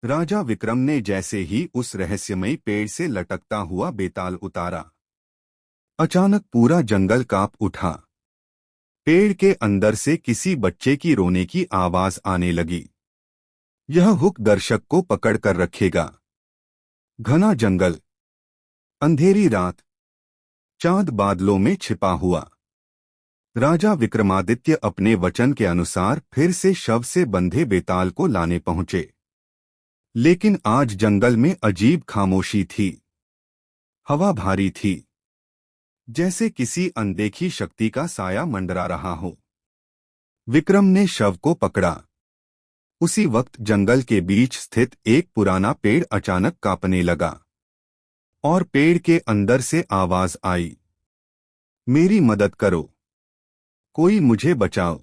राजा विक्रम ने जैसे ही उस रहस्यमयी पेड़ से लटकता हुआ बेताल उतारा, अचानक पूरा जंगल कांप उठा। पेड़ के अंदर से किसी बच्चे की रोने की आवाज आने लगी। यह हुक दर्शक को पकड़ कर रखेगा। घना जंगल, अंधेरी रात, चांद बादलों में छिपा हुआ। राजा विक्रमादित्य अपने वचन के अनुसार फिर से शव से बंधे बेताल को लाने पहुंचे। लेकिन आज जंगल में अजीब खामोशी थी। हवा भारी थी, जैसे किसी अनदेखी शक्ति का साया मंडरा रहा हो। विक्रम ने शव को पकड़ा। उसी वक्त जंगल के बीच स्थित एक पुराना पेड़ अचानक कांपने लगा और पेड़ के अंदर से आवाज आई, मेरी मदद करो, कोई मुझे बचाओ।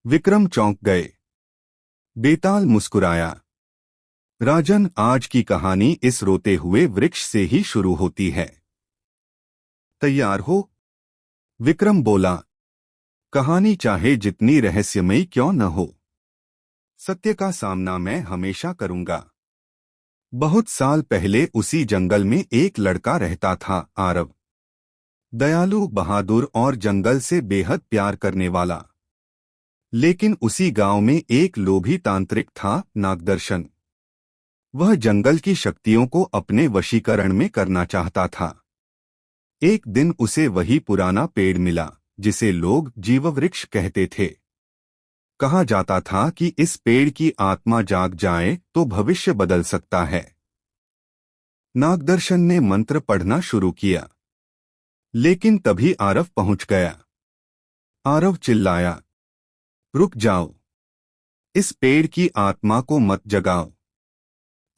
विक्रम चौंक गए। बेताल मुस्कुराया, राजन, आज की कहानी इस रोते हुए वृक्ष से ही शुरू होती है। तैयार हो? विक्रम बोला, कहानी चाहे जितनी रहस्यमयी क्यों न हो, सत्य का सामना मैं हमेशा करूंगा। बहुत साल पहले उसी जंगल में एक लड़का रहता था, आरव। दयालु, बहादुर और जंगल से बेहद प्यार करने वाला। लेकिन उसी गांव में एक लोभी तांत्रिक था, नागदर्शन। वह जंगल की शक्तियों को अपने वशीकरण में करना चाहता था। एक दिन उसे वही पुराना पेड़ मिला जिसे लोग जीववृक्ष कहते थे। कहा जाता था कि इस पेड़ की आत्मा जाग जाए तो भविष्य बदल सकता है। नागदर्शन ने मंत्र पढ़ना शुरू किया, लेकिन तभी आरव पहुंच गया। आरव चिल्लाया, रुक जाओ, इस पेड़ की आत्मा को मत जगाओ,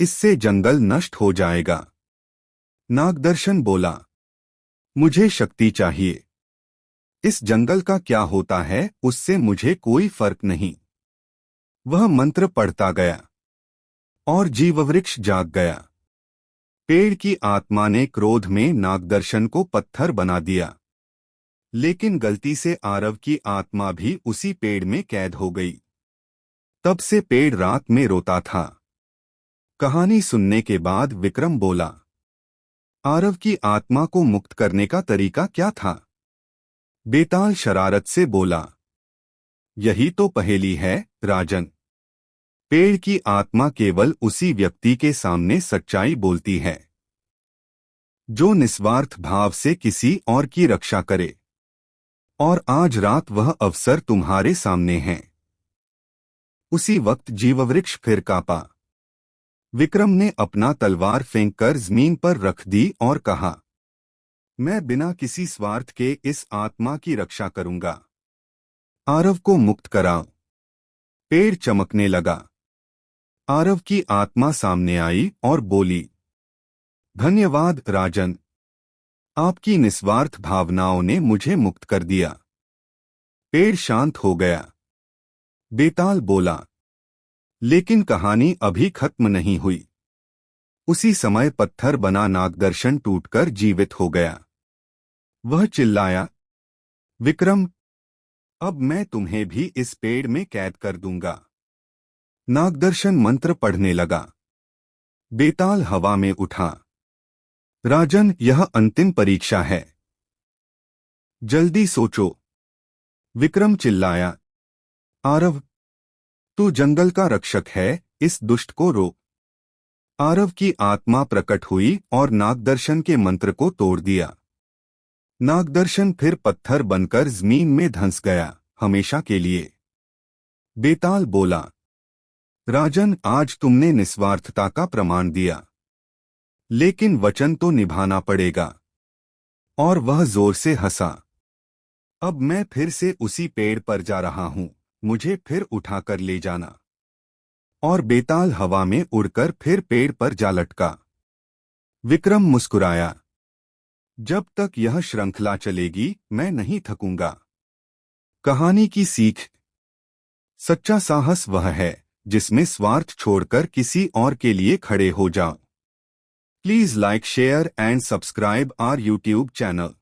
इससे जंगल नष्ट हो जाएगा। नागदर्शन बोला, मुझे शक्ति चाहिए। इस जंगल का क्या होता है उससे मुझे कोई फर्क नहीं। वह मंत्र पढ़ता गया और जीववृक्ष जाग गया। पेड़ की आत्मा ने क्रोध में नागदर्शन को पत्थर बना दिया, लेकिन गलती से आरव की आत्मा भी उसी पेड़ में कैद हो गई। तब से पेड़ रात में रोता था। कहानी सुनने के बाद विक्रम बोला, आरव की आत्मा को मुक्त करने का तरीका क्या था? बेताल शरारत से बोला, यही तो पहेली है, राजन। पेड़ की आत्मा केवल उसी व्यक्ति के सामने सच्चाई बोलती है जो निस्वार्थ भाव से किसी और की रक्षा करे। और आज रात वह अवसर तुम्हारे सामने है। उसी वक्त जीववृक्ष फिर कांपा। विक्रम ने अपना तलवार फेंककर जमीन पर रख दी और कहा, मैं बिना किसी स्वार्थ के इस आत्मा की रक्षा करूंगा। आरव को मुक्त कराओ। पेड़ चमकने लगा। आरव की आत्मा सामने आई और बोली, धन्यवाद राजन, आपकी निस्वार्थ भावनाओं ने मुझे मुक्त कर दिया। पेड़ शांत हो गया। बेताल बोला, लेकिन कहानी अभी खत्म नहीं हुई। उसी समय पत्थर बना नागदर्शन टूटकर जीवित हो गया। वह चिल्लाया, विक्रम, अब मैं तुम्हें भी इस पेड़ में कैद कर दूंगा। नागदर्शन मंत्र पढ़ने लगा। बेताल हवा में उठा, राजन, यह अंतिम परीक्षा है, जल्दी सोचो। विक्रम चिल्लाया, आरव, तू जंगल का रक्षक है, इस दुष्ट को रोक। आरव की आत्मा प्रकट हुई और नागदर्शन के मंत्र को तोड़ दिया। नागदर्शन फिर पत्थर बनकर जमीन में धंस गया, हमेशा के लिए। बेताल बोला, राजन, आज तुमने निस्वार्थता का प्रमाण दिया, लेकिन वचन तो निभाना पड़ेगा। और वह जोर से हंसा। अब मैं फिर से उसी पेड़ पर जा रहा हूं, मुझे फिर उठाकर ले जाना। और बेताल हवा में उड़कर फिर पेड़ पर जा लटका। विक्रम मुस्कुराया, जब तक यह श्रृंखला चलेगी मैं नहीं थकूंगा। कहानी की सीख, सच्चा साहस वह है जिसमें स्वार्थ छोड़कर किसी और के लिए खड़े हो जाओ। Please like, share and subscribe our YouTube channel.